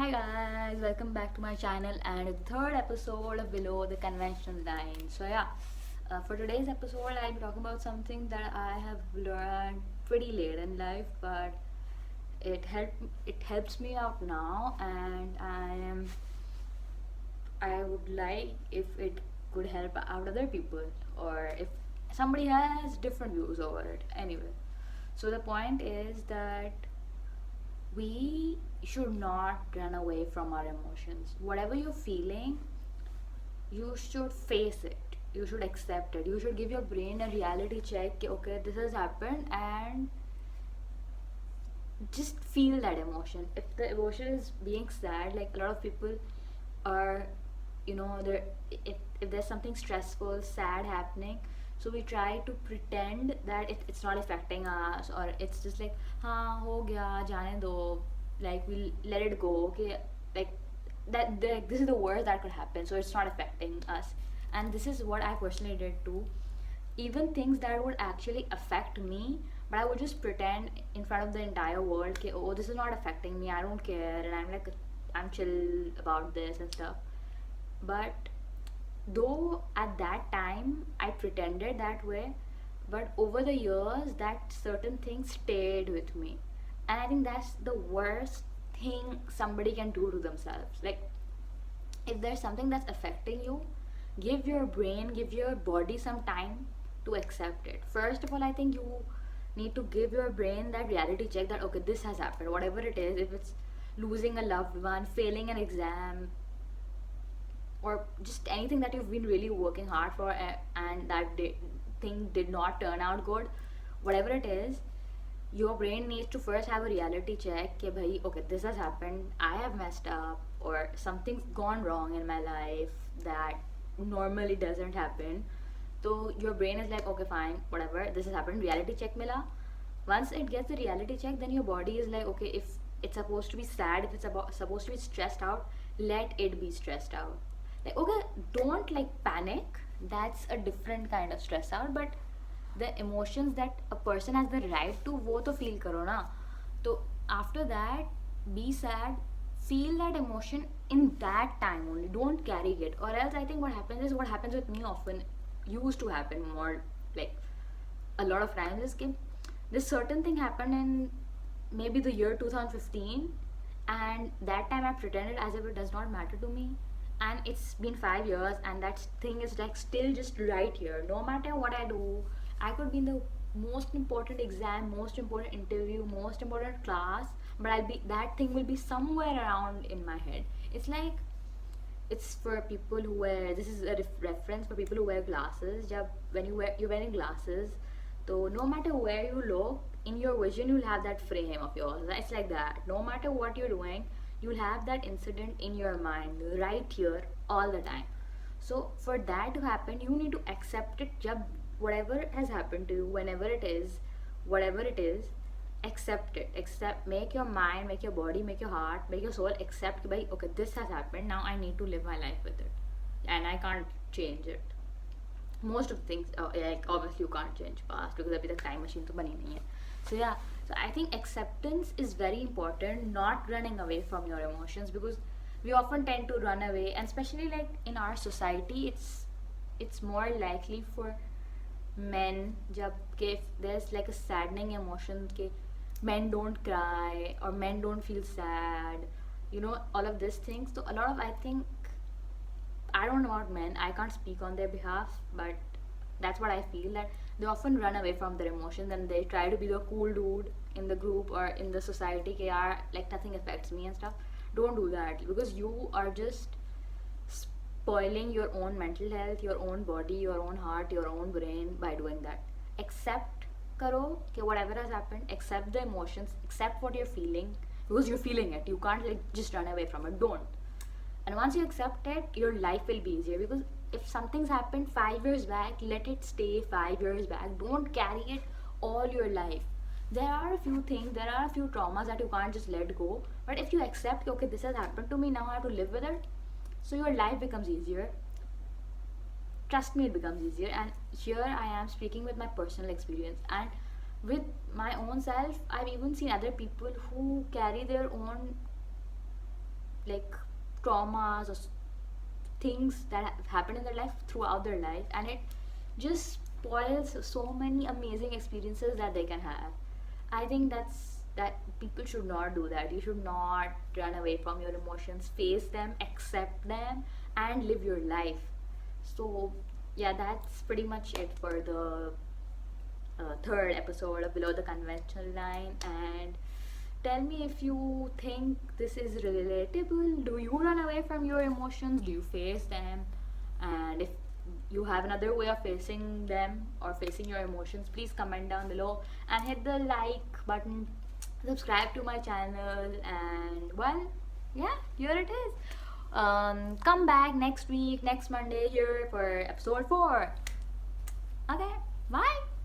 Hi guys, welcome back to my channel and the third episode of Below the Conventional Line. For today's episode, I'll be talking about something that I have learned pretty late in life, but it helps me out now, and I would like if it could help out other people, or if somebody has different views over it. Anyway, so the point is that we should not run away from our emotions. Whatever you're feeling, you should face it. You should accept it. You should give your brain a reality check. Okay, this has happened, and just feel that emotion. If the emotion is being sad, like a lot of people are, there. If there's something stressful, sad happening, so we try to pretend that it's not affecting us, or it's just like, हाँ हो गया जाने दो, like we'll let it go, okay, like this is the worst that could happen, so it's not affecting us. And this is what I personally did too. Even things that would actually affect me, but I would just pretend in front of the entire world that, oh, this is not affecting me, I don't care, and I'm like, I'm chill about this and stuff. But though at that time I pretended that way, but over the years that certain things stayed with me. And I think that's the worst thing somebody can do to themselves. Like, if there's something that's affecting you, give your brain, give your body some time to accept it. First of all, I think you need to give your brain that reality check that, okay, this has happened, whatever it is. If it's losing a loved one, failing an exam, or just anything that you've been really working hard for, and that thing did not turn out good, whatever it is, your brain needs to first have a reality check कि भाई, okay, this has happened, I have messed up, or something's gone wrong in my life that normally doesn't happen. So your brain is like, okay, fine, whatever, this has happened, reality check mila. Once it gets the reality check, then your body is like, okay, if it's supposed to be sad, if it's supposed to be stressed out, let it be stressed out. Like, okay, don't like panic, that's a different kind of stress out, but the emotions that a person has the right to, वो तो feel करो ना. So after that, be sad, feel that emotion in that time only, don't carry it. Or else I think what happens is, what happens with me often, used to happen more, like a lot of times, is कि this certain thing happened in maybe the year 2015, and that time I pretended as if it does not matter to me, and it's been 5 years, and that thing is like still just right here. No matter what I do, I could be in the most important exam, most important interview, most important class, but I'll be, that thing will be somewhere around in my head. It's like, it's for people who wear, this is a reference for people who wear glasses. When you're wearing glasses, so no matter where you look in your vision, you'll have that frame of yours. It's like that. No matter what you're doing, you'll have that incident in your mind right here all the time. So for that to happen, you need to accept it. Whatever has happened to you, whenever it is, whatever it is, accept it. Accept, make your mind, make your body, make your heart, make your soul accept by, okay, this has happened, now I need to live my life with it, and I can't change it. Most of the things, like obviously you can't change past because abhi tak time machine to bani nahi hai. So yeah, so I think acceptance is very important, not running away from your emotions, because we often tend to run away, and especially like in our society, it's more likely for men, jab ke if there's like a saddening emotion, ke men don't cry or men don't feel sad, all of these things. So a lot of, I think, I don't know about men, I can't speak on their behalf, but that's what I feel, that they often run away from their emotions, and they try to be the cool dude in the group or in the society, ke yaar, like nothing affects me and stuff. Don't do that, because you are just spoiling your own mental health, your own body, your own heart, your own brain by doing that. Accept karo कि whatever has happened, accept the emotions, accept what you're feeling, because you're feeling it. You can't like just run away from it. Don't. And once you accept it, your life will be easier, because if something's happened 5 years back, let it stay 5 years back. Don't carry it all your life. There are a few things, there are a few traumas that you can't just let go. But if you accept, okay, this has happened to me, now I have to live with it, so your life becomes easier. Trust me, it becomes easier. And here I am speaking with my personal experience, and with my own self, I've even seen other people who carry their own like traumas or things that have happened in their life throughout their life, and it just spoils so many amazing experiences that they can have. I think that people should not do that. You should not run away from your emotions. Face them, accept them, and live your life. So yeah, that's pretty much it for the third episode of Below the Conventional Line. And tell me if you think this is relatable. Do you run away from your emotions? Do you face them? And if you have another way of facing them or facing your emotions, please comment down below and hit the like button, subscribe to my channel, and well, yeah, here it is. Come back next week, next Monday here for episode 4. Okay, bye.